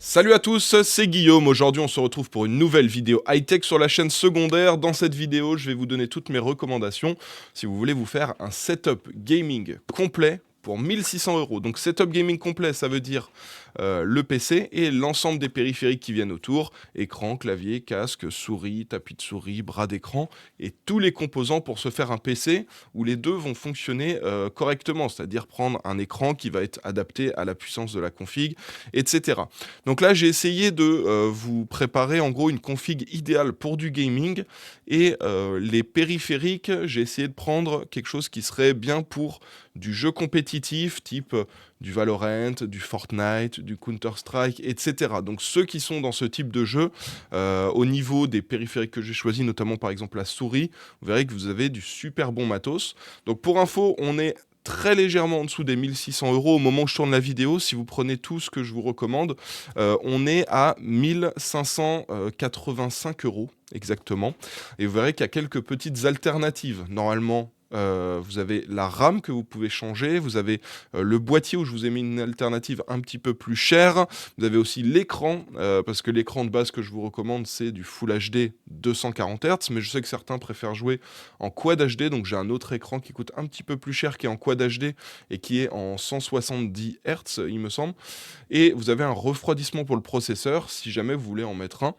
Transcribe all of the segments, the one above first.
Salut à tous, c'est Guillaume. Aujourd'hui, on se retrouve pour une nouvelle vidéo high-tech sur la chaîne secondaire. Dans cette vidéo, je vais vous donner toutes mes recommandations si vous voulez vous faire un setup gaming complet pour 1600 euros. Donc setup gaming complet, ça veut dire le PC et l'ensemble des périphériques qui viennent autour, écran, clavier, casque, souris, tapis de souris, bras d'écran et tous les composants pour se faire un PC où les deux vont fonctionner correctement, c'est-à-dire prendre un écran qui va être adapté à la puissance de la config, etc. Donc là, j'ai essayé de vous préparer en gros une config idéale pour du gaming et les périphériques, j'ai essayé de prendre quelque chose qui serait bien pour du jeu compétitif type du Valorant, du Fortnite, du Counter-Strike, etc. Donc ceux qui sont dans ce type de jeu, au niveau des périphériques que j'ai choisis, notamment par exemple la souris, vous verrez que vous avez du super bon matos. Donc pour info, on est très légèrement en dessous des 1600 euros au moment où je tourne la vidéo. Si vous prenez tout ce que je vous recommande, on est à 1585 euros exactement. Et vous verrez qu'il y a quelques petites alternatives. Normalement, vous avez la RAM que vous pouvez changer, vous avez le boîtier où je vous ai mis une alternative un petit peu plus chère, vous avez aussi l'écran, parce que l'écran de base que je vous recommande c'est du Full HD 240 Hz, mais je sais que certains préfèrent jouer en Quad HD, donc j'ai un autre écran qui coûte un petit peu plus cher qui est en Quad HD et qui est en 170 Hz il me semble, et vous avez un refroidissement pour le processeur si jamais vous voulez en mettre un.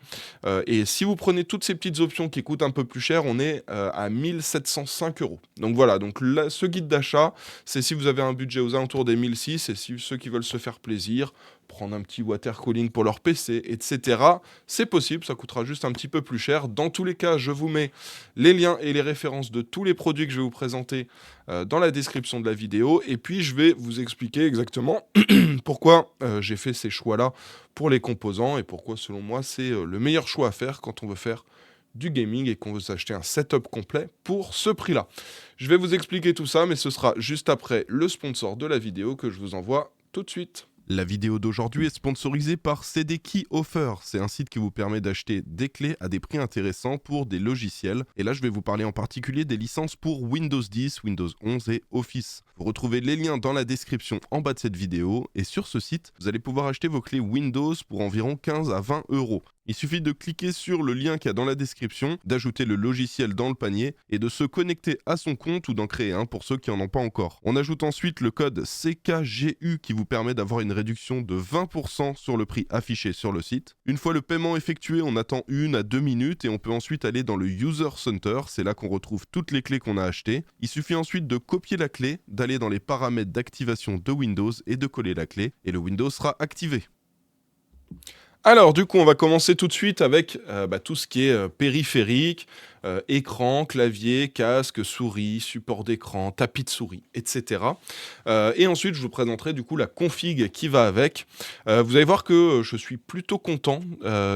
Et si vous prenez toutes ces petites options qui coûtent un peu plus cher, on est à 1705 euros. Donc voilà, donc là, ce guide d'achat, c'est si vous avez un budget aux alentours des 1600 et si ceux qui veulent se faire plaisir, prendre un petit water cooling pour leur PC, etc. C'est possible, ça coûtera juste un petit peu plus cher. Dans tous les cas, je vous mets les liens et les références de tous les produits que je vais vous présenter dans la description de la vidéo. Et puis, je vais vous expliquer exactement pourquoi j'ai fait ces choix-là pour les composants et pourquoi, selon moi, c'est le meilleur choix à faire quand on veut faire du gaming et qu'on veut s'acheter un setup complet pour ce prix-là. Je vais vous expliquer tout ça, mais ce sera juste après le sponsor de la vidéo que je vous envoie tout de suite. La vidéo d'aujourd'hui est sponsorisée par CD Key Offer. C'est un site qui vous permet d'acheter des clés à des prix intéressants pour des logiciels. Et là, je vais vous parler en particulier des licences pour Windows 10, Windows 11 et Office. Vous retrouvez les liens dans la description en bas de cette vidéo. Et sur ce site, vous allez pouvoir acheter vos clés Windows pour environ 15 à 20 euros. Il suffit de cliquer sur le lien qu'il y a dans la description, d'ajouter le logiciel dans le panier et de se connecter à son compte ou d'en créer un pour ceux qui n'en ont pas encore. On ajoute ensuite le code CKGU qui vous permet d'avoir une réduction de 20% sur le prix affiché sur le site. Une fois le paiement effectué, on attend 1 à 2 minutes et on peut ensuite aller dans le User Center. C'est là qu'on retrouve toutes les clés qu'on a achetées. Il suffit ensuite de copier la clé, d'aller dans les paramètres d'activation de Windows et de coller la clé et le Windows sera activé. Alors du coup on va commencer tout de suite avec tout ce qui est périphérique, écran, clavier, casque, souris, support d'écran, tapis de souris, etc. Et ensuite je vous présenterai du coup la config qui va avec. Vous allez voir que je suis plutôt content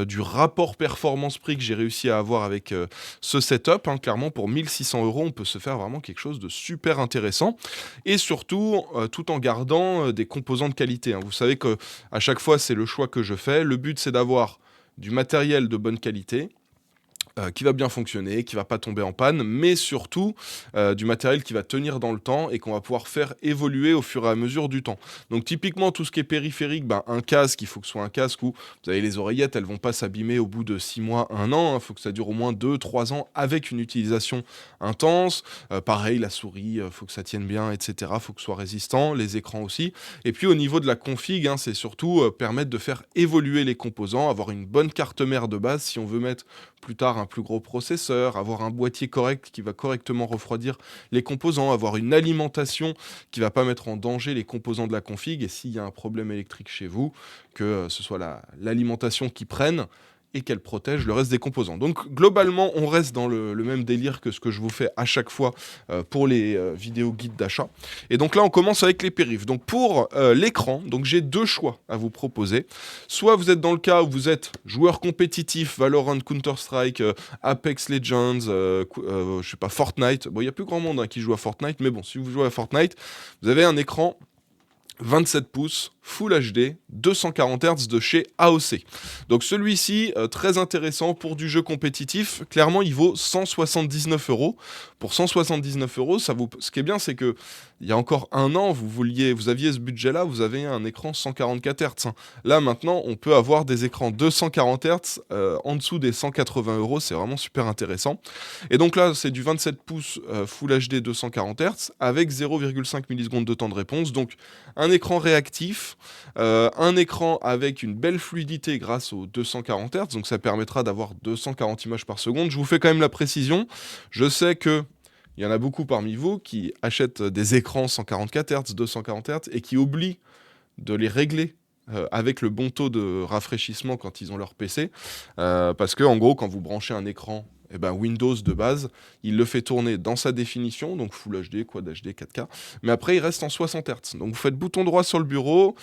du rapport performance-prix que j'ai réussi à avoir avec ce setup. Clairement pour 1600 euros on peut se faire vraiment quelque chose de super intéressant. Et surtout tout en gardant des composants de qualité. Vous savez que à chaque fois c'est le choix que je fais. Le but c'est d'avoir du matériel de bonne qualité, qui va bien fonctionner, qui va pas tomber en panne, mais surtout du matériel qui va tenir dans le temps et qu'on va pouvoir faire évoluer au fur et à mesure du temps. Donc typiquement tout ce qui est périphérique, un casque, il faut que ce soit un casque où vous avez les oreillettes, elles vont pas s'abîmer au bout de 6 mois, 1 an, il faut que ça dure au moins 2-3 ans avec une utilisation intense. Pareil, la souris, faut que ça tienne bien, etc. Faut que ce soit résistant, les écrans aussi. Et puis au niveau de la config, c'est surtout permettre de faire évoluer les composants, avoir une bonne carte mère de base si on veut mettre plus tard un plus gros processeur, avoir un boîtier correct qui va correctement refroidir les composants, avoir une alimentation qui va pas mettre en danger les composants de la config, et s'il y a un problème électrique chez vous, que ce soit l'alimentation qui prenne et qu'elle protège le reste des composants. Donc globalement, on reste dans le même délire que ce que je vous fais à chaque fois pour les vidéos guides d'achat. Et donc là, on commence avec les périphes. Donc pour l'écran, donc j'ai deux choix à vous proposer. Soit vous êtes dans le cas où vous êtes joueur compétitif, Valorant, Counter-Strike, Apex Legends, je sais pas, Fortnite. Bon, il y a plus grand monde qui joue à Fortnite, mais bon, si vous jouez à Fortnite, vous avez un écran 27 pouces, Full HD, 240 Hz de chez AOC. Donc celui-ci, très intéressant pour du jeu compétitif. Clairement, il vaut 179 euros. Pour 179 euros, ce qui est bien, c'est que il y a encore un an, vous aviez ce budget-là, vous avez un écran 144 Hz. Hein. Là, maintenant, on peut avoir des écrans 240 Hz en dessous des 180 euros. C'est vraiment super intéressant. Et donc là, c'est du 27 pouces Full HD 240 Hz avec 0,5 millisecondes de temps de réponse. Donc, un écran réactif, un écran avec une belle fluidité grâce aux 240 Hz. Donc, ça permettra d'avoir 240 images par seconde. Je vous fais quand même la précision. Je sais que il y en a beaucoup parmi vous qui achètent des écrans 144 Hz, 240 Hz et qui oublient de les régler avec le bon taux de rafraîchissement quand ils ont leur PC. Parce que, en gros, quand vous branchez un écran, eh ben Windows de base, il le fait tourner dans sa définition, donc Full HD, Quad HD, 4K, mais après il reste en 60 Hz. Donc vous faites bouton droit sur le bureau,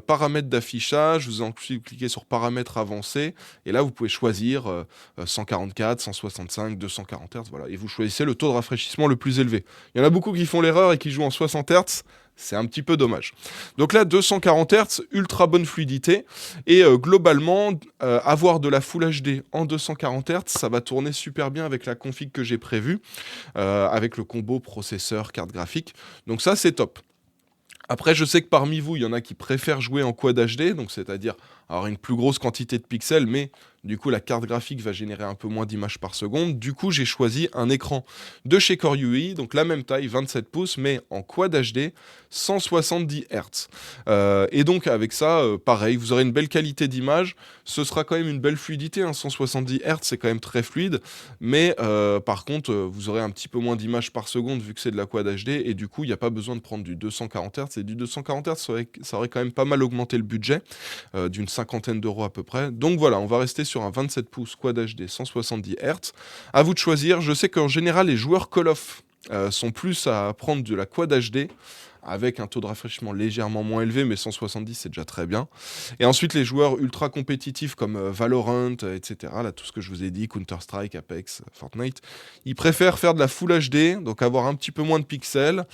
paramètres d'affichage, vous ensuite cliquez sur paramètres avancés, et là vous pouvez choisir 144, 165, 240 Hz, voilà, et vous choisissez le taux de rafraîchissement le plus élevé. Il y en a beaucoup qui font l'erreur et qui jouent en 60 Hz, c'est un petit peu dommage. Donc là, 240 Hz, ultra bonne fluidité. Et globalement, avoir de la Full HD en 240 Hz, ça va tourner super bien avec la config que j'ai prévue, avec le combo processeur, carte graphique. Donc ça, c'est top. Après, je sais que parmi vous, il y en a qui préfèrent jouer en Quad HD, donc c'est-à-dire avoir une plus grosse quantité de pixels, mais du coup, la carte graphique va générer un peu moins d'images par seconde. Du coup, j'ai choisi un écran de chez Core UI, donc la même taille, 27 pouces, mais en Quad HD, 170 Hz. Et donc, avec ça, pareil, vous aurez une belle qualité d'image. Ce sera quand même une belle fluidité, hein, 170 Hz, c'est quand même très fluide. Mais par contre, vous aurez un petit peu moins d'images par seconde vu que c'est de la Quad HD. Et du coup, il n'y a pas besoin de prendre du 240 Hz. Et du 240 Hz, ça aurait quand même pas mal augmenté le budget, d'une cinquantaine d'euros à peu près. Donc voilà, on va rester sur un 27 pouces Quad HD 170 Hz. À vous de choisir. Je sais qu'en général, les joueurs Call of sont plus à prendre de la Quad HD avec un taux de rafraîchissement légèrement moins élevé, mais 170 c'est déjà très bien. Et ensuite les joueurs ultra compétitifs comme Valorant, etc., là tout ce que je vous ai dit, Counter-Strike, Apex, Fortnite, ils préfèrent faire de la Full HD, donc avoir un petit peu moins de pixels,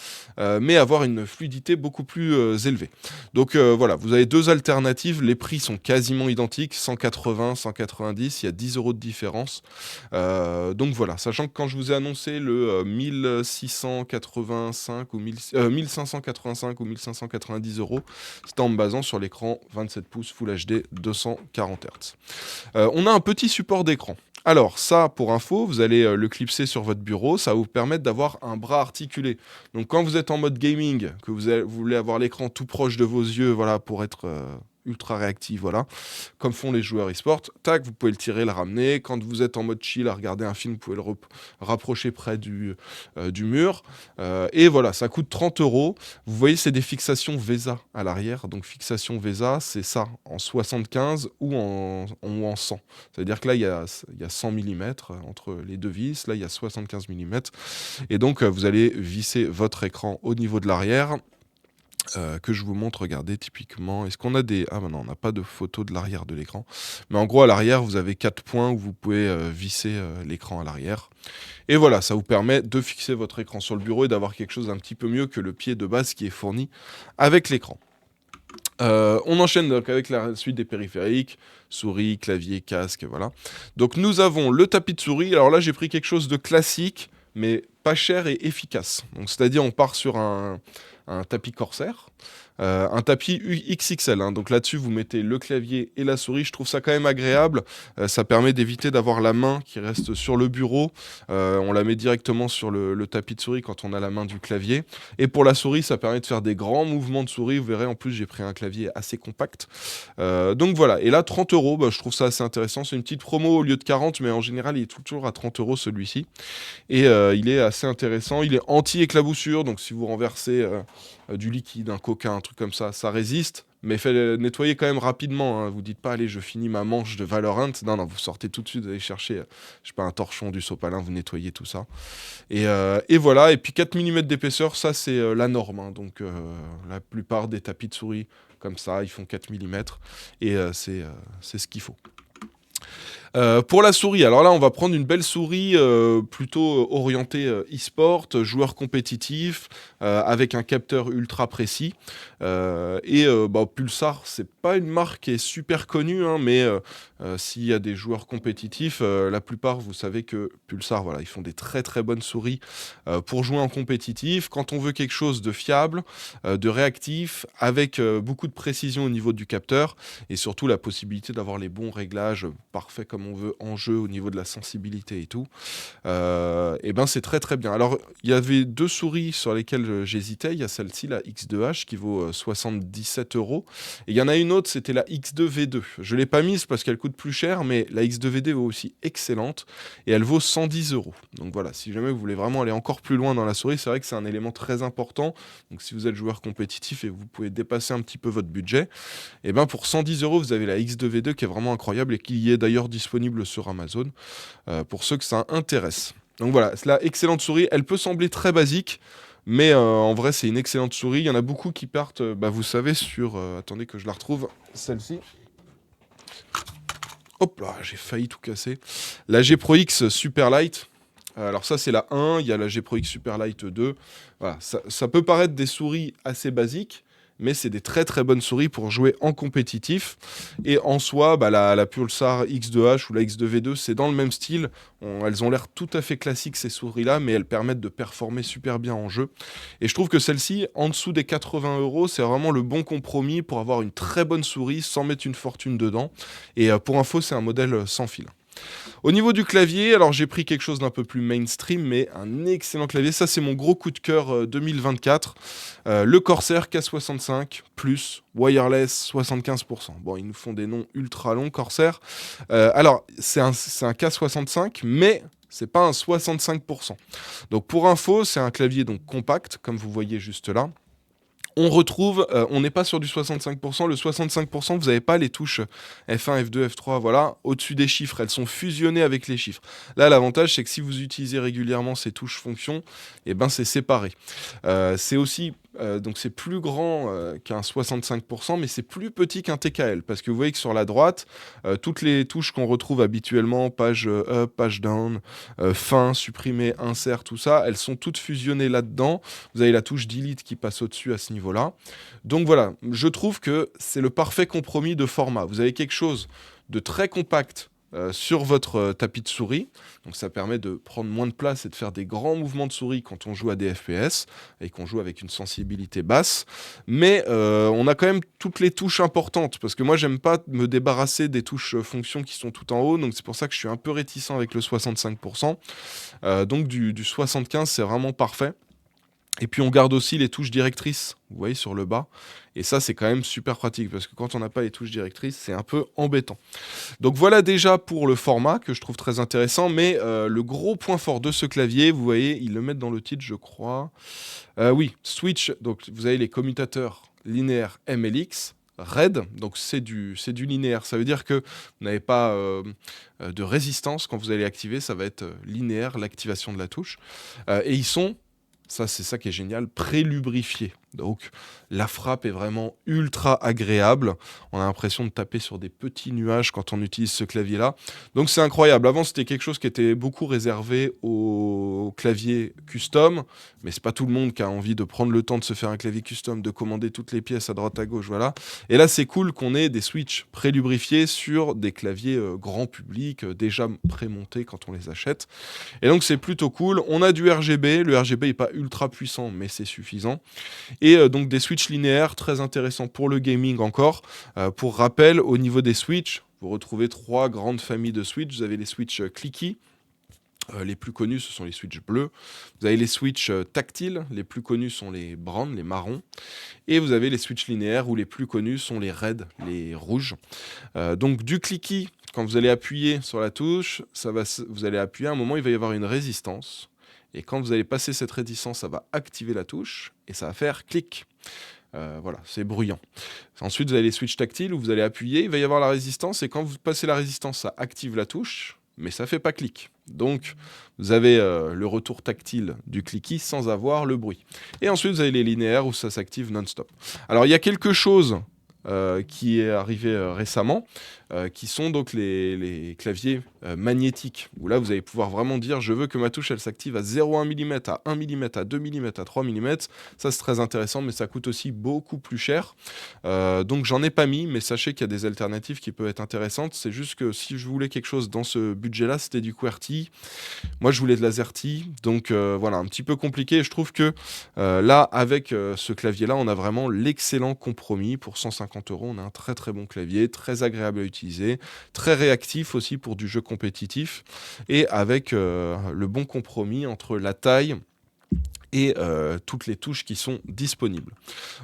mais avoir une fluidité beaucoup plus élevée. Donc voilà, vous avez deux alternatives, les prix sont quasiment identiques, 180, 190, il y a 10 euros de différence. Donc voilà, sachant que quand je vous ai annoncé le 1685 ou 1585 ou 1590 euros, c'était en me basant sur l'écran 27 pouces Full HD 240 Hz. On a un petit support d'écran. Alors ça, pour info, vous allez le clipser sur votre bureau, ça va vous permettre d'avoir un bras articulé. Donc quand vous êtes en mode gaming, que vous voulez avoir l'écran tout proche de vos yeux, voilà, pour être ultra réactif, voilà, comme font les joueurs e-sport, tac, vous pouvez le tirer, le ramener. Quand vous êtes en mode chill à regarder un film, vous pouvez le rapprocher près du mur. Et voilà, ça coûte 30 euros. Vous voyez, c'est des fixations VESA à l'arrière. Donc fixation VESA, c'est ça, en 75 ou en 100. C'est-à-dire que là, il y a 100 mm entre les deux vis. Là, il y a 75 mm. Et donc, vous allez visser votre écran au niveau de l'arrière. Que je vous montre, regardez, typiquement. Est-ce qu'on a des... Ah ben non, on n'a pas de photo de l'arrière de l'écran. Mais en gros, à l'arrière, vous avez 4 points où vous pouvez visser l'écran à l'arrière. Et voilà, ça vous permet de fixer votre écran sur le bureau et d'avoir quelque chose d'un petit peu mieux que le pied de base qui est fourni avec l'écran. On enchaîne donc avec la suite des périphériques, souris, clavier, casque, voilà. Donc nous avons le tapis de souris. Alors là, j'ai pris quelque chose de classique, mais pas cher et efficace. Donc c'est-à-dire, on part sur un tapis Corsair, un tapis XXL. Hein. Donc là-dessus, vous mettez le clavier et la souris. Je trouve ça quand même agréable. Ça permet d'éviter d'avoir la main qui reste sur le bureau. On la met directement sur le tapis de souris quand on a la main du clavier. Et pour la souris, ça permet de faire des grands mouvements de souris. Vous verrez, en plus, j'ai pris un clavier assez compact. Donc voilà. Et là, 30 euros, je trouve ça assez intéressant. C'est une petite promo au lieu de 40, mais en général, il est toujours à 30 euros celui-ci. Et il est assez intéressant. Il est anti-éclaboussure. Donc si vous renversez du liquide, un coca, un truc comme ça, ça résiste. Mais faites nettoyer quand même rapidement. Hein. Vous dites pas, allez, je finis ma manche de Valorant. Non, non, vous sortez tout de suite, vous allez chercher, je sais pas, un torchon, du sopalin, vous nettoyez tout ça. Et voilà. Et puis 4 mm d'épaisseur, ça, c'est la norme. Hein. Donc la plupart des tapis de souris comme ça, ils font 4 mm. Et c'est ce qu'il faut. Pour la souris, alors là, on va prendre une belle souris, plutôt orientée, e-sport, joueur compétitif, avec un capteur ultra précis. Bah, Pulsar, c'est pas une marque qui est super connue, hein, mais s'il y a des joueurs compétitifs, la plupart, vous savez que Pulsar, voilà, ils font des très, très bonnes souris, pour jouer en compétitif. Quand on veut quelque chose de fiable, de réactif, avec, beaucoup de précision au niveau du capteur et surtout la possibilité d'avoir les bons réglages, parfaits comme on veut en jeu au niveau de la sensibilité et tout, et ben, c'est très, très bien. Alors, il y avait 2 souris sur lesquelles, j'hésitais. Il y a celle-ci, la X2H, qui vaut, 77 € et il y en a une autre, c'était la X2V2. Je l'ai pas mise parce qu'elle coûte plus cher, mais la X2V2 est aussi excellente et elle vaut 110 €. Donc voilà, si jamais vous voulez vraiment aller encore plus loin dans la souris, c'est vrai que c'est un élément très important. Donc si vous êtes joueur compétitif et vous pouvez dépasser un petit peu votre budget, et ben pour 110 €, vous avez la X2V2 qui est vraiment incroyable et qui est d'ailleurs disponible sur Amazon, pour ceux que ça intéresse. Donc voilà, c'est la excellente souris. Elle peut sembler très basique, mais en vrai, c'est une excellente souris. Il y en a beaucoup qui partent, bah, vous savez, sur... attendez que je la retrouve, celle-ci. Hop là, j'ai failli tout casser. La G Pro X Superlight. Alors ça, c'est la 1, il y a la G Pro X Superlight 2. Voilà, ça peut paraître des souris assez basiques, mais c'est des très très bonnes souris pour jouer en compétitif. Et en soi, bah, la Pulsar X2H ou la X2V2, c'est dans le même style. Elles ont l'air tout à fait classiques ces souris-là, mais elles permettent de performer super bien en jeu. Et je trouve que celle-ci, en dessous des 80 €, c'est vraiment le bon compromis pour avoir une très bonne souris sans mettre une fortune dedans. Et pour info, c'est un modèle sans fil. Au niveau du clavier, alors j'ai pris quelque chose d'un peu plus mainstream, mais un excellent clavier. Ça, c'est mon gros coup de cœur 2024. Le Corsair K65 plus wireless 75%. Bon, ils nous font des noms ultra longs, Corsair. Alors, c'est un K65, mais c'est pas un 65%. Donc, pour info, c'est un clavier donc compact, comme vous voyez juste là. On retrouve, on n'est pas sur du 65%. Le 65%, vous n'avez pas les touches F1, F2, F3, voilà. Au-dessus des chiffres, elles sont fusionnées avec les chiffres. Là, l'avantage, c'est que si vous utilisez régulièrement ces touches fonctions, eh ben, c'est séparé. C'est aussi, donc c'est plus grand qu'un 65%, mais c'est plus petit qu'un TKL. Parce que vous voyez que sur la droite, toutes les touches qu'on retrouve habituellement, page up, page down, fin, supprimer, insert, tout ça, elles sont toutes fusionnées là-dedans. Vous avez la touche delete qui passe au-dessus à ce niveau-là. Donc voilà, je trouve que c'est le parfait compromis de format. Vous avez quelque chose de très compact sur votre tapis de souris. Donc ça permet de prendre moins de place et de faire des grands mouvements de souris quand on joue à des FPS et qu'on joue avec une sensibilité basse. Mais on a quand même toutes les touches importantes parce que moi j'aime pas me débarrasser des touches fonctions qui sont tout en haut. Donc c'est pour ça que je suis un peu réticent avec le 65%. Donc du 75, c'est vraiment parfait. Et puis on garde aussi les touches directrices, vous voyez, sur le bas. Et ça, c'est quand même super pratique, parce que quand on n'a pas les touches directrices, c'est un peu embêtant. Donc voilà déjà pour le format, que je trouve très intéressant. Mais le gros point fort de ce clavier, vous voyez, ils le mettent dans le titre, je crois. Oui, Switch, donc vous avez les commutateurs linéaires MLX. RAID, donc c'est du linéaire. Ça veut dire que vous n'avez pas de résistance quand vous allez activer, ça va être linéaire, l'activation de la touche. Et ils sont... Ça, c'est ça qui est génial, pré-lubrifié. Donc, la frappe est vraiment ultra agréable. On a l'impression de taper sur des petits nuages quand on utilise ce clavier-là. Donc, c'est incroyable. Avant, c'était quelque chose qui était beaucoup réservé aux claviers custom. Mais c'est pas tout le monde qui a envie de prendre le temps de se faire un clavier custom, de commander toutes les pièces à droite à gauche, voilà. Et là, c'est cool qu'on ait des switches pré-lubrifiés sur des claviers grand public, déjà pré-montés quand on les achète. Et donc, c'est plutôt cool. On a du RGB. Le RGB n'est pas ultra puissant, mais c'est suffisant. Et donc des switches linéaires très intéressants pour le gaming encore. Pour rappel, au niveau des switches, vous retrouvez 3 grandes familles de switches. Vous avez les switches clicky. Les plus connus, ce sont les switches bleus. Vous avez les switches tactiles. Les plus connus sont les browns, les marrons. Et vous avez les switches linéaires où les plus connus sont les reds, les rouges. Donc du clicky, quand vous allez appuyer sur la touche, vous allez appuyer à un moment, il va y avoir une résistance. Et quand vous allez passer cette résistance, ça va activer la touche et ça va faire clic. Voilà, c'est bruyant. Ensuite, vous avez les switches tactiles où vous allez appuyer, il va y avoir la résistance et quand vous passez la résistance, ça active la touche, mais ça fait pas clic. Donc, vous avez le retour tactile du clicky sans avoir le bruit. Et ensuite, vous avez les linéaires où ça s'active non-stop. Alors, il y a quelque chose qui est arrivé récemment, qui sont donc les claviers magnétiques, où là vous allez pouvoir vraiment dire je veux que ma touche elle s'active à 0,1 mm, à 1 mm, à 2 mm, à 3 mm. Ça c'est très intéressant, mais ça coûte aussi beaucoup plus cher. Donc j'en ai pas mis, mais sachez qu'il y a des alternatives qui peuvent être intéressantes. C'est juste que si je voulais quelque chose dans ce budget-là, c'était du QWERTY. Moi je voulais de l'AZERTY, donc voilà, un petit peu compliqué. Je trouve que là, avec ce clavier-là, on a vraiment l'excellent compromis. Pour 150 €, on a un très très bon clavier, très agréable à utiliser, très réactif aussi pour du jeu compétitif, et avec le bon compromis entre la taille et toutes les touches qui sont disponibles.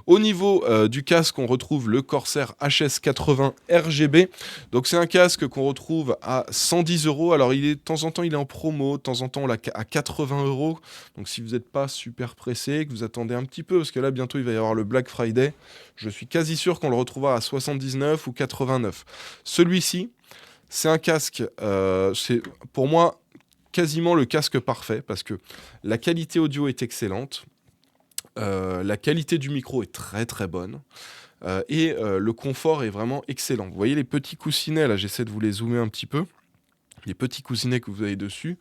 Au niveau du casque, on retrouve le Corsair HS80 RGB. Donc c'est un casque qu'on retrouve à 110 €. Alors de temps en temps il est en promo, de temps en temps on l'a à 80 €. Donc si vous n'êtes pas super pressé, que vous attendez un petit peu, parce que là bientôt il va y avoir le Black Friday, je suis quasi sûr qu'on le retrouvera à 79 ou 89. Celui-ci, c'est un casque, c'est pour moi quasiment le casque parfait, parce que la qualité audio est excellente, la qualité du micro est très très bonne, et le confort est vraiment excellent. Vous voyez les petits coussinets, là j'essaie de vous les zoomer un petit peu, les petits coussinets que vous avez dessus,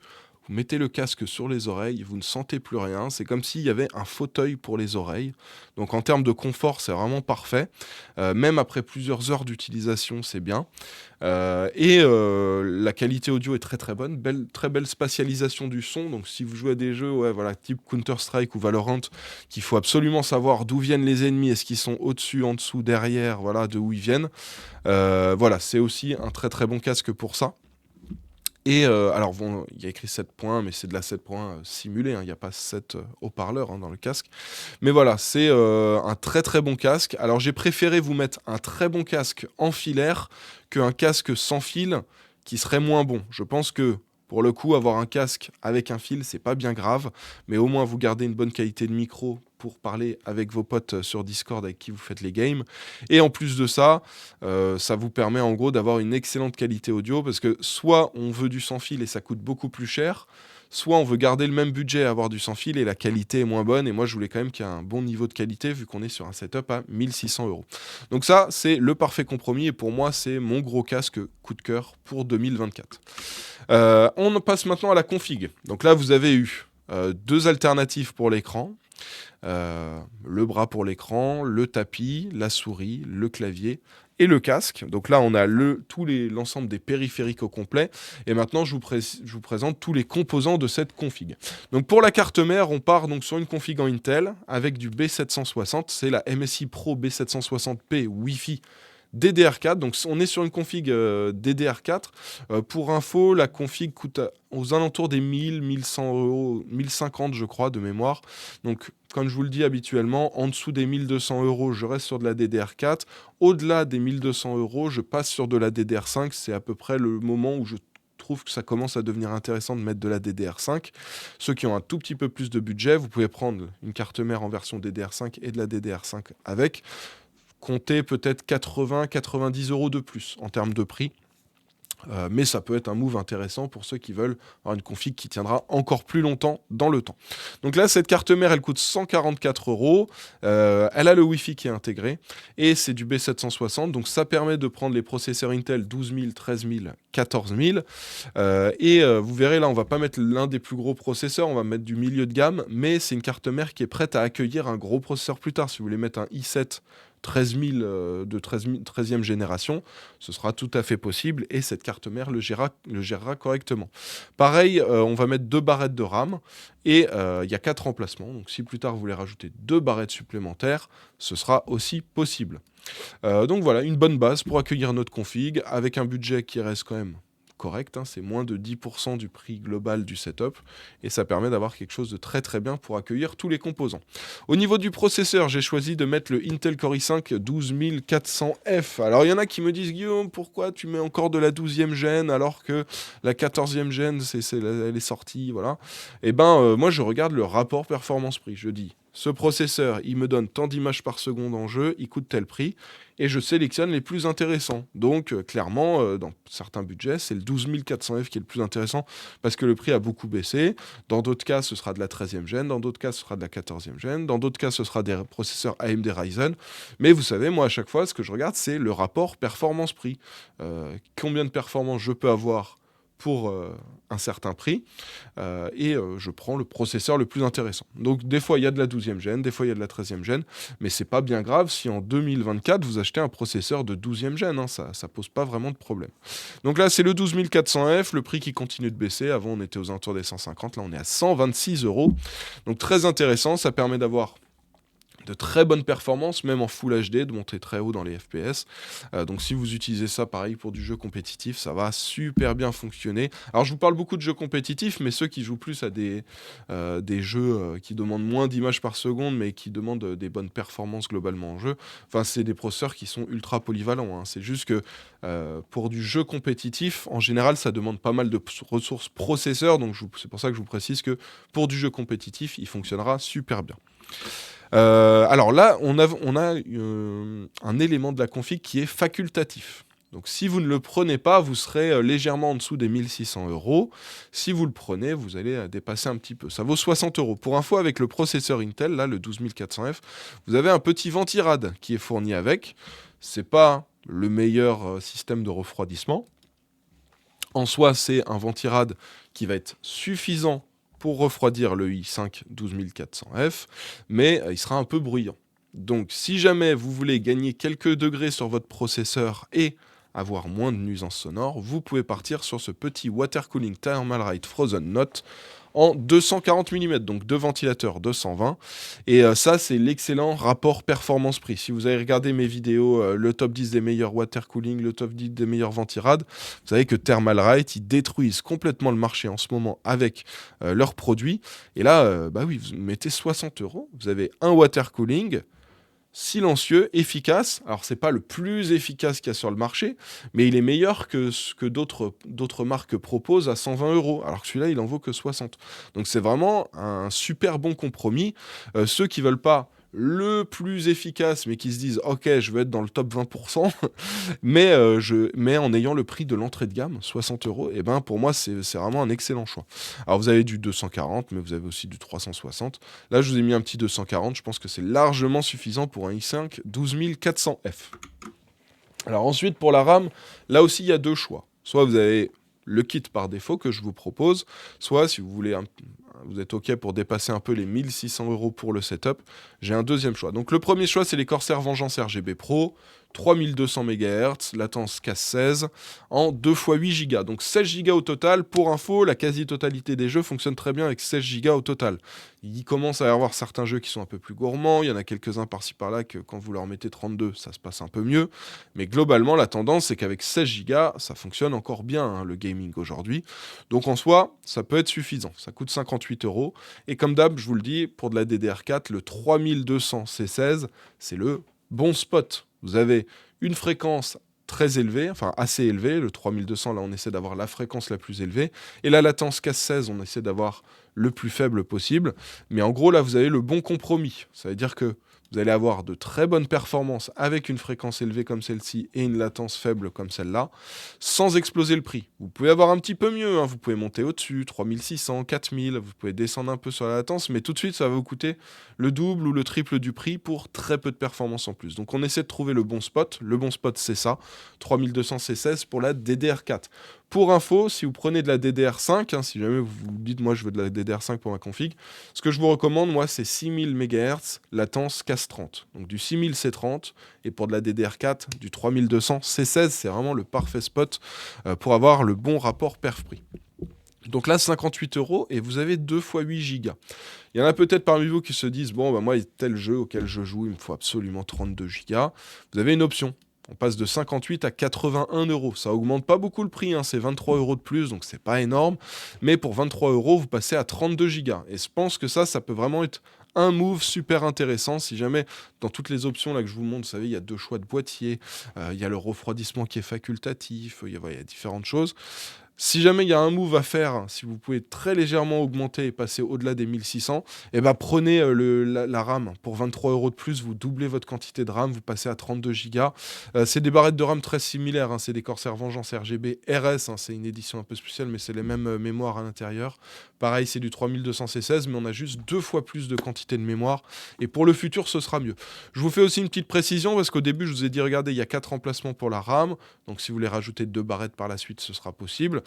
vous mettez le casque sur les oreilles, vous ne sentez plus rien, c'est comme s'il y avait un fauteuil pour les oreilles. Donc en termes de confort, c'est vraiment parfait. Même après plusieurs heures d'utilisation, c'est bien. Et la qualité audio est très très bonne, très belle spatialisation du son. Donc si vous jouez à des jeux voilà, type Counter-Strike ou Valorant, qu'il faut absolument savoir d'où viennent les ennemis, est-ce qu'ils sont au-dessus, en dessous, derrière, voilà, de où ils viennent. Voilà, c'est aussi un très très bon casque pour ça. Et alors bon, il y a écrit 7 points, mais c'est de la 7 points simulée, hein, il n'y a pas 7 haut-parleurs dans le casque. Mais voilà, c'est un très très bon casque. Alors j'ai préféré vous mettre un très bon casque en filaire qu'un casque sans fil qui serait moins bon. Je pense que pour le coup, avoir un casque avec un fil, c'est pas bien grave, mais au moins vous gardez une bonne qualité de micro pour parler avec vos potes sur Discord avec qui vous faites les games. Et en plus de ça, ça vous permet en gros d'avoir une excellente qualité audio, parce que soit on veut du sans fil et ça coûte beaucoup plus cher, soit on veut garder le même budget et avoir du sans fil et la qualité est moins bonne. Et moi, je voulais quand même qu'il y ait un bon niveau de qualité vu qu'on est sur un setup à 1600 €. Donc ça, c'est le parfait compromis et pour moi, c'est mon gros casque coup de cœur pour 2024. On passe maintenant à la config. Donc là, vous avez eu deux alternatives pour l'écran. Le bras pour l'écran, le tapis, la souris, le clavier et le casque. Donc là, on a l'ensemble des périphériques au complet. Et maintenant, je vous présente tous les composants de cette config. Donc pour la carte mère, on part donc sur une config en Intel avec du B760. C'est la MSI Pro B760p Wi-Fi DDR4, donc on est sur une config DDR4. Pour info, la config coûte aux alentours des 1000, 1100 €, 1050 je crois de mémoire. Donc comme je vous le dis habituellement, en dessous des 1200 €, je reste sur de la DDR4. Au-delà des 1200 €, je passe sur de la DDR5. C'est à peu près le moment où je trouve que ça commence à devenir intéressant de mettre de la DDR5. Ceux qui ont un tout petit peu plus de budget, vous pouvez prendre une carte mère en version DDR5 et de la DDR5 avec. Comptez peut-être 80-90 € de plus en termes de prix. Mais ça peut être un move intéressant pour ceux qui veulent avoir une config qui tiendra encore plus longtemps dans le temps. Donc là, cette carte mère, elle coûte 144 €. Elle a le Wi-Fi qui est intégré et c'est du B760. Donc ça permet de prendre les processeurs Intel 12000, 13000, 14000. Et vous verrez là, on va pas mettre l'un des plus gros processeurs, on va mettre du milieu de gamme, mais c'est une carte mère qui est prête à accueillir un gros processeur plus tard. Si vous voulez mettre un i7 13000 de 13e génération, ce sera tout à fait possible et cette carte mère le gérera correctement. Pareil, on va mettre 2 barrettes de RAM et il y a 4 emplacements. Donc si plus tard vous voulez rajouter 2 barrettes supplémentaires, ce sera aussi possible. Donc voilà, une bonne base pour accueillir notre config avec un budget qui reste quand même correct, hein, c'est moins de 10% du prix global du setup et ça permet d'avoir quelque chose de très très bien pour accueillir tous les composants. Au niveau du processeur, j'ai choisi de mettre le Intel Core i5 12400F. Alors il y en a qui me disent Guillaume, pourquoi tu mets encore de la 12e gène alors que la 14e gène elle est sortie, voilà. Et moi je regarde le rapport performance-prix, je dis ce processeur, il me donne tant d'images par seconde en jeu, il coûte tel prix, et je sélectionne les plus intéressants. Donc, clairement, dans certains budgets, c'est le 12400F qui est le plus intéressant, parce que le prix a beaucoup baissé. Dans d'autres cas, ce sera de la 13e gêne, dans d'autres cas, ce sera de la 14e gêne, dans d'autres cas, ce sera des processeurs AMD Ryzen. Mais vous savez, moi, à chaque fois, ce que je regarde, c'est le rapport performance-prix. Combien de performance je peux avoir pour un certain prix, et je prends le processeur le plus intéressant. Donc des fois il y a de la 12e gêne, des fois il y a de la 13e gêne, mais c'est pas bien grave si en 2024 vous achetez un processeur de 12e gêne, hein, ça pose pas vraiment de problème. Donc là c'est le 12400F, le prix qui continue de baisser, avant on était aux alentours des 150, là on est à 126 €, donc très intéressant, ça permet d'avoir de très bonnes performances, même en Full HD, de monter très haut dans les FPS. Donc si vous utilisez ça pareil pour du jeu compétitif, ça va super bien fonctionner. Alors je vous parle beaucoup de jeux compétitifs, mais ceux qui jouent plus à des jeux qui demandent moins d'images par seconde, mais qui demandent des bonnes performances globalement en jeu, enfin c'est des processeurs qui sont ultra polyvalents, hein. C'est juste que pour du jeu compétitif, en général, ça demande pas mal de ressources processeurs, donc c'est pour ça que je vous précise que pour du jeu compétitif, il fonctionnera super bien. Alors là, on a un élément de la config qui est facultatif. Donc si vous ne le prenez pas, vous serez légèrement en dessous des 1600 €. Si vous le prenez, vous allez dépasser un petit peu. Ça vaut 60 €. Pour info, avec le processeur Intel, là, le 12400F, vous avez un petit ventirad qui est fourni avec. C'est pas le meilleur système de refroidissement. En soi, c'est un ventirad qui va être suffisant pour refroidir le i5 12400F, mais il sera un peu bruyant. Donc si jamais vous voulez gagner quelques degrés sur votre processeur et avoir moins de nuisances sonores, vous pouvez partir sur ce petit Water Cooling Thermalright Frozen Note en 240 mm, donc deux ventilateurs 220. Et ça, c'est l'excellent rapport performance-prix. Si vous avez regardé mes vidéos, le top 10 des meilleurs water cooling, le top 10 des meilleurs ventirad, vous savez que Thermalright, ils détruisent complètement le marché en ce moment avec leurs produits. Et là, bah oui, vous mettez 60 €, vous avez un water cooling silencieux, efficace. Alors c'est pas le plus efficace qu'il y a sur le marché, mais il est meilleur que ce que d'autres marques proposent à 120 €, alors que celui-là il en vaut que 60. Donc c'est vraiment un super bon compromis. Ceux qui veulent pas le plus efficace, mais qui se disent ok, je veux être dans le top 20%, mais en ayant le prix de l'entrée de gamme, 60 €, et ben pour moi c'est vraiment un excellent choix. Alors vous avez du 240, mais vous avez aussi du 360. Là je vous ai mis un petit 240, je pense que c'est largement suffisant pour un i5 12400F. Alors ensuite pour la RAM, là aussi il y a deux choix. Soit vous avez le kit par défaut que je vous propose, soit si vous voulez vous êtes OK pour dépasser un peu les 1600 € pour le setup, j'ai un deuxième choix. Donc le premier choix, c'est les Corsair Vengeance RGB Pro, 3200 MHz, latence Cas16, en 2 x 8 Go. Donc 16 Go au total. Pour info, la quasi-totalité des jeux fonctionne très bien avec 16 Go au total. Il commence à y avoir certains jeux qui sont un peu plus gourmands, il y en a quelques-uns par-ci par-là que quand vous leur mettez 32, ça se passe un peu mieux. Mais globalement, la tendance, c'est qu'avec 16 Go, ça fonctionne encore bien, hein, le gaming aujourd'hui. Donc en soi, ça peut être suffisant. Ça coûte 58 €. Et comme d'hab, je vous le dis, pour de la DDR4, le 3200 C16, c'est le bon spot. Vous avez une fréquence très élevée, enfin assez élevée, le 3200, là on essaie d'avoir la fréquence la plus élevée, et la latence Cas16, on essaie d'avoir le plus faible possible, mais en gros là vous avez le bon compromis, ça veut dire que vous allez avoir de très bonnes performances avec une fréquence élevée comme celle-ci et une latence faible comme celle-là, sans exploser le prix. Vous pouvez avoir un petit peu mieux, hein, vous pouvez monter au-dessus, 3600, 4000, vous pouvez descendre un peu sur la latence, mais tout de suite ça va vous coûter le double ou le triple du prix pour très peu de performance en plus. Donc on essaie de trouver le bon spot. Le bon spot c'est ça, 3200 C16 pour la DDR4. Pour info, si vous prenez de la DDR5, hein, si jamais vous vous dites moi je veux de la DDR5 pour ma config, ce que je vous recommande moi c'est 6000 MHz latence Cas30. Donc du 6000 C30 et pour de la DDR4 du 3200 C16, c'est vraiment le parfait spot pour avoir le bon rapport perf-prix. Donc là, 58 € et vous avez 2 x 8 Go. Il y en a peut-être parmi vous qui se disent bon, bah moi, tel jeu auquel je joue, il me faut absolument 32 Go. Vous avez une option. On passe de 58 à 81 €. Ça augmente pas beaucoup le prix, hein, c'est 23 € de plus, donc c'est pas énorme. Mais pour 23 €, vous passez à 32 Go. Et je pense que ça peut vraiment être un move super intéressant. Si jamais, dans toutes les options là que je vous montre, vous savez, il y a deux choix de boîtier, il y a le refroidissement qui est facultatif, il y a différentes choses. Si jamais il y a un move à faire, si vous pouvez très légèrement augmenter et passer au-delà des 1600, eh ben prenez la RAM pour 23 € de plus, vous doublez votre quantité de RAM, vous passez à 32 Go. C'est des barrettes de RAM très similaires, hein, c'est des Corsair Vengeance RGB RS, hein, c'est une édition un peu spéciale, mais c'est les mêmes mémoires à l'intérieur. Pareil, c'est du 3200 C16, mais on a juste 2 fois plus de quantité de mémoire. Et pour le futur, ce sera mieux. Je vous fais aussi une petite précision, parce qu'au début, je vous ai dit, regardez, il y a 4 emplacements pour la RAM. Donc si vous voulez rajouter 2 barrettes par la suite, ce sera possible.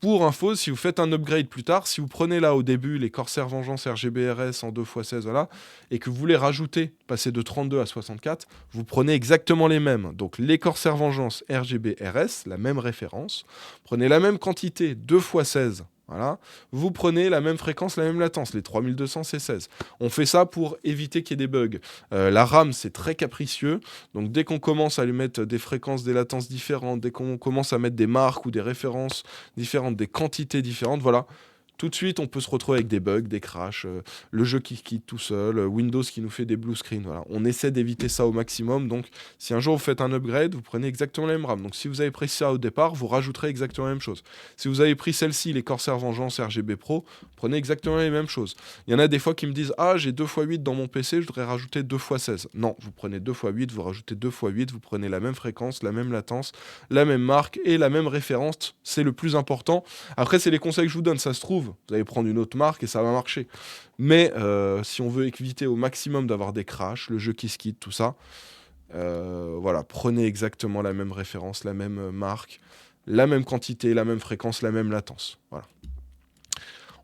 Pour info, si vous faites un upgrade plus tard, si vous prenez là au début les Corsair Vengeance RGB RS en 2x16, voilà, et que vous voulez rajouter, passer de 32 à 64, vous prenez exactement les mêmes. Donc les Corsair Vengeance RGB RS, la même référence, prenez la même quantité 2x16. Voilà. Vous prenez la même fréquence, la même latence, les 3200 C16. On fait ça pour éviter qu'il y ait des bugs. La RAM, c'est très capricieux. Donc dès qu'on commence à lui mettre des fréquences, des latences différentes, dès qu'on commence à mettre des marques ou des références différentes, des quantités différentes, voilà. Tout de suite, on peut se retrouver avec des bugs, des crashs, le jeu qui quitte tout seul, Windows qui nous fait des blue screens. Voilà. On essaie d'éviter ça au maximum. Donc, si un jour vous faites un upgrade, vous prenez exactement la même RAM. Donc, si vous avez pris ça au départ, vous rajouterez exactement la même chose. Si vous avez pris celle-ci, les Corsair Vengeance RGB Pro, prenez exactement les mêmes choses. Il y en a des fois qui me disent ah, j'ai 2x8 dans mon PC, je voudrais rajouter 2x16. Non, vous prenez 2x8, vous rajoutez 2x8, vous prenez la même fréquence, la même latence, la même marque et la même référence. C'est le plus important. Après, c'est les conseils que je vous donne. Ça se trouve, vous allez prendre une autre marque et ça va marcher. Mais si on veut éviter au maximum d'avoir des crashs, le jeu qui se quitte, tout ça, voilà, prenez exactement la même référence, la même marque, la même quantité, la même fréquence, la même latence. Voilà.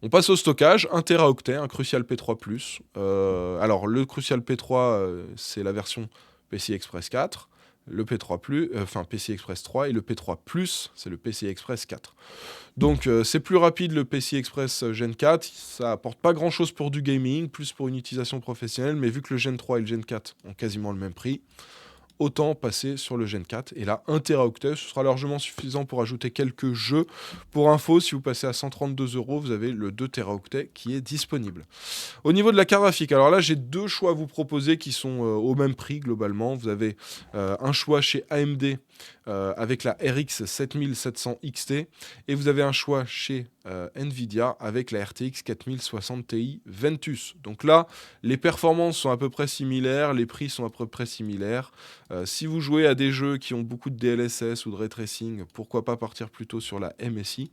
On passe au stockage, 1 Teraoctet, un Crucial P3+. Alors, le Crucial P3, c'est la version PCI Express 4. Le P3+, enfin PCI Express 3, et le P3+, c'est le PCI Express 4. Donc c'est plus rapide le PCI Express Gen 4, ça apporte pas grand chose pour du gaming, plus pour une utilisation professionnelle, mais vu que le Gen 3 et le Gen 4 ont quasiment le même prix, autant passer sur le Gen 4. Et là, 1 Teraoctet, ce sera largement suffisant pour ajouter quelques jeux. Pour info, si vous passez à 132 €, vous avez le 2 Teraoctet qui est disponible. Au niveau de la carte graphique, alors là, j'ai 2 choix à vous proposer qui sont au même prix globalement. Vous avez un choix chez AMD avec la RX 7700 XT et vous avez un choix chez Nvidia avec la RTX 4060 Ti Ventus. Donc là, les performances sont à peu près similaires, les prix sont à peu près similaires. Si vous jouez à des jeux qui ont beaucoup de DLSS ou de ray tracing, pourquoi pas partir plutôt sur la MSI.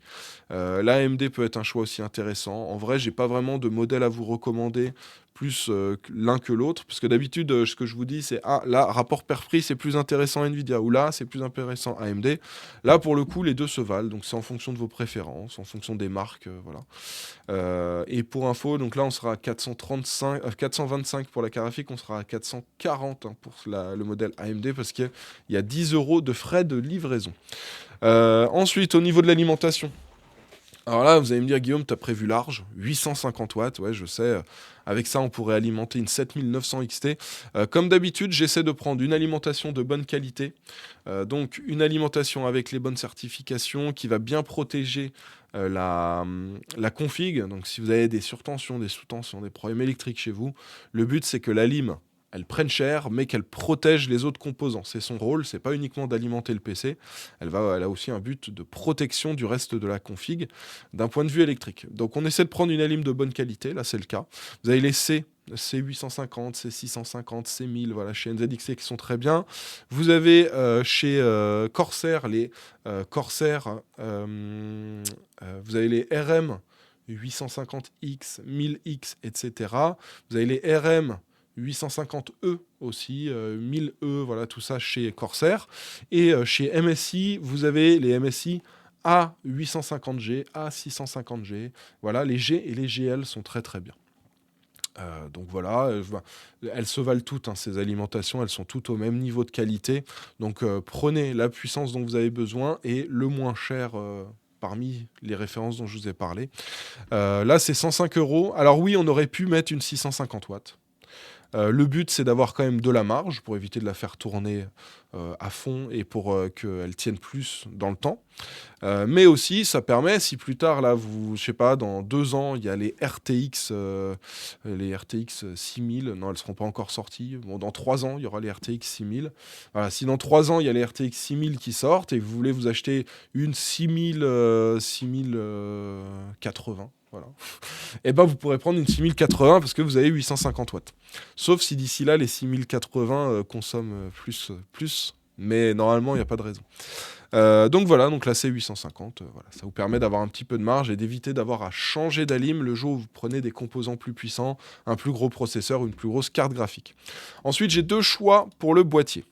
La AMD peut être un choix aussi intéressant. En vrai, j'ai pas vraiment de modèle à vous recommander plus l'un que l'autre, parce que d'habitude, ce que je vous dis, c'est ah là, rapport pair-prix, c'est plus intéressant Nvidia, ou là, c'est plus intéressant AMD. Là, pour le coup, les deux se valent, donc c'est en fonction de vos préférences, en fonction des marques, voilà. Et pour info, donc là, on sera à 425 pour la carte graphique, on sera à 440 hein, pour le modèle AMD, parce qu'il y a 10 € de frais de livraison. Ensuite, au niveau de l'alimentation. Alors là, vous allez me dire, Guillaume, t'as prévu large, 850 watts, ouais, je sais. Avec ça, on pourrait alimenter une 7900 XT. Comme d'habitude, j'essaie de prendre une alimentation de bonne qualité. Donc, une alimentation avec les bonnes certifications qui va bien protéger la config. Donc, si vous avez des surtensions, des sous-tensions, des problèmes électriques chez vous, le but, c'est que la lime, elle prenne cher, mais qu'elle protège les autres composants. C'est son rôle, c'est pas uniquement d'alimenter le PC, elle a aussi un but de protection du reste de la config d'un point de vue électrique. Donc on essaie de prendre une alim de bonne qualité, là c'est le cas. Vous avez les C850, C650, C1000, voilà, chez NZXT qui sont très bien. Vous avez chez Corsair, Corsair, vous avez les RM 850X, 1000X, etc. Vous avez les RM 850E aussi, 1000E, voilà, tout ça chez Corsair. Et chez MSI, vous avez les MSI A850G, A650G. Voilà, les G et les GL sont très très bien. Donc voilà, elles se valent toutes, hein, ces alimentations, elles sont toutes au même niveau de qualité. Donc prenez la puissance dont vous avez besoin et le moins cher parmi les références dont je vous ai parlé. Là, c'est 105 €. Alors oui, on aurait pu mettre une 650 watts. Le but, c'est d'avoir quand même de la marge pour éviter de la faire tourner à fond et pour qu'elle tienne plus dans le temps. Mais aussi, ça permet, si plus tard, là, je sais pas, dans 2 ans, il y a les RTX 6000, non, elles seront pas encore sorties. Bon, dans 3 ans, il y aura les RTX 6000. Voilà, si dans 3 ans, il y a les RTX 6000 qui sortent et que vous voulez vous acheter une 6080, voilà, et ben vous pourrez prendre une 6080 parce que vous avez 850 watts. Sauf si d'ici là, les 6080 consomment plus, mais normalement, il n'y a pas de raison. Donc voilà, donc la C850, voilà, ça vous permet d'avoir un petit peu de marge et d'éviter d'avoir à changer d'alim le jour où vous prenez des composants plus puissants, un plus gros processeur ou une plus grosse carte graphique. Ensuite, j'ai 2 choix pour le boîtier.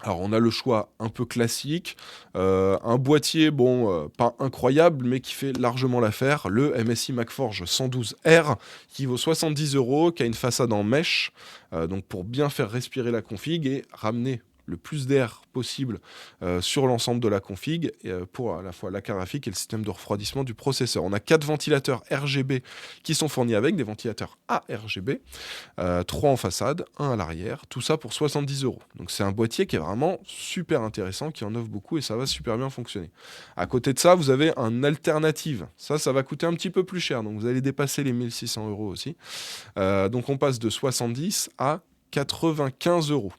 Alors on a le choix un peu classique, un boîtier pas incroyable mais qui fait largement l'affaire, le MSI MacForge 112R qui vaut 70 €, qui a une façade en mesh, donc pour bien faire respirer la config et ramener le plus d'air possible sur l'ensemble de la config pour à la fois la carte graphique et le système de refroidissement du processeur. On a 4 ventilateurs RGB qui sont fournis avec, des ventilateurs ARGB, 3 en façade, 1 à l'arrière, tout ça pour 70 €. Donc c'est un boîtier qui est vraiment super intéressant, qui en offre beaucoup et ça va super bien fonctionner. À côté de ça, vous avez un alternative. Ça va coûter un petit peu plus cher, donc vous allez dépasser les 1600 € aussi. Donc on passe de 70 à 95 €.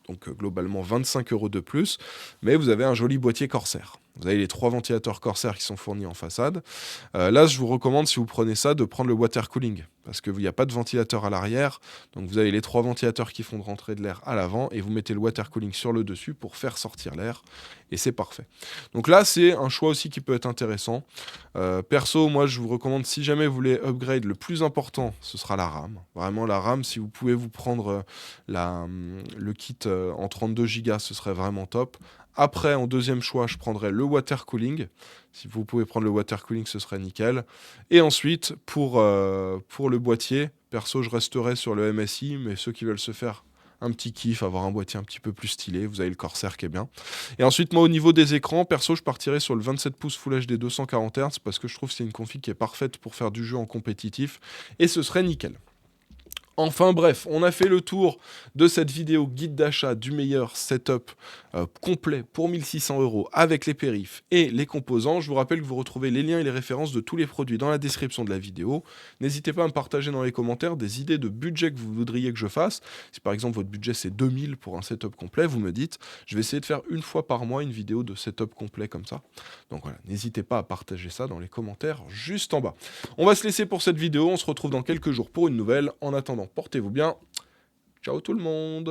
Donc globalement 25 € de plus, mais vous avez un joli boîtier Corsair. Vous avez les 3 ventilateurs Corsair qui sont fournis en façade. Là, je vous recommande, si vous prenez ça, de prendre le water cooling, parce qu'il n'y a pas de ventilateur à l'arrière, donc vous avez les 3 ventilateurs qui font rentrer de l'air à l'avant, et vous mettez le water cooling sur le dessus pour faire sortir l'air, et c'est parfait. Donc là, c'est un choix aussi qui peut être intéressant. Perso, moi, je vous recommande, si jamais vous voulez upgrade, le plus important, ce sera la RAM. Vraiment, la RAM, si vous pouvez vous prendre le kit en 32 Go, ce serait vraiment top. Après, en deuxième choix, je prendrais le water cooling. Si vous pouvez prendre le water cooling, ce serait nickel. Et ensuite, pour le boîtier, perso, je resterai sur le MSI, mais ceux qui veulent se faire un petit kiff, avoir un boîtier un petit peu plus stylé, vous avez le Corsair qui est bien. Et ensuite, moi, au niveau des écrans, perso, je partirai sur le 27 pouces Full HD 240 Hz parce que je trouve que c'est une config qui est parfaite pour faire du jeu en compétitif. Et ce serait nickel. Enfin bref, on a fait le tour de cette vidéo guide d'achat du meilleur setup complet pour 1600 € avec les périphes et les composants. Je vous rappelle que vous retrouvez les liens et les références de tous les produits dans la description de la vidéo. N'hésitez pas à me partager dans les commentaires des idées de budget que vous voudriez que je fasse. Si par exemple votre budget c'est 2000 pour un setup complet, vous me dites. Je vais essayer de faire une fois par mois une vidéo de setup complet comme ça. Donc voilà, n'hésitez pas à partager ça dans les commentaires juste en bas. On va se laisser pour cette vidéo, on se retrouve dans quelques jours pour une nouvelle. En attendant, portez-vous bien. Ciao tout le monde!